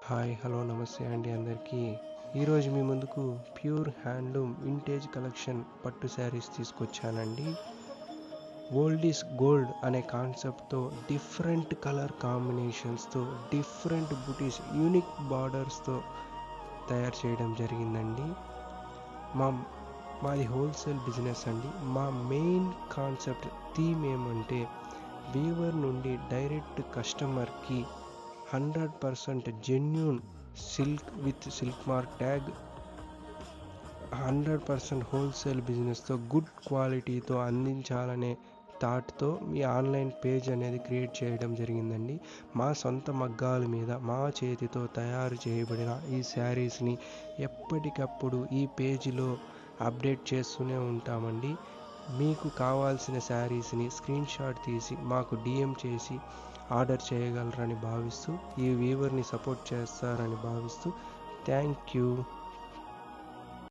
Hi hello నమస్తే అండి అందరికీ. ఈరోజు మీ ముందుకు ప్యూర్ హ్యాండ్లూమ్ వింటేజ్ కలెక్షన్ పట్టు శారీస్ తీసుకొచ్చానండి. ఓల్డ్ ఈస్ గోల్డ్ అనే కాన్సెప్ట్తో డిఫరెంట్ కలర్ కాంబినేషన్స్తో డిఫరెంట్ బుటీస్ యూనిక్ బార్డర్స్తో తయారు చేయడం జరిగిందండి. మాది హోల్సేల్ బిజినెస్ అండి. మా మెయిన్ కాన్సెప్ట్ థీమ్ ఏమంటే వీవర్ నుండి డైరెక్ట్ కస్టమర్కి 100% genuine silk with silk mark tag, 100% wholesale బిజినెస్తో గుడ్ క్వాలిటీతో అందించాలనే థాట్తో మీ ఆన్లైన్ పేజ్ అనేది క్రియేట్ చేయడం జరిగిందండి. మా సొంత మగ్గాల మీద మా చేతితో తయారు చేయబడిన ఈ శారీస్ని ఎప్పటికప్పుడు ఈ పేజీలో అప్డేట్ చేస్తూనే ఉంటామండి. మీకు కావాల్సిన శారీస్ని స్క్రీన్ షాట్ తీసి మాకు డిఎం చేసి ఆర్డర్ చేయగలరని భావిస్తూ, ఈ వీవర్ని సపోర్ట్ చేస్తారని భావిస్తూ థ్యాంక్ యూ.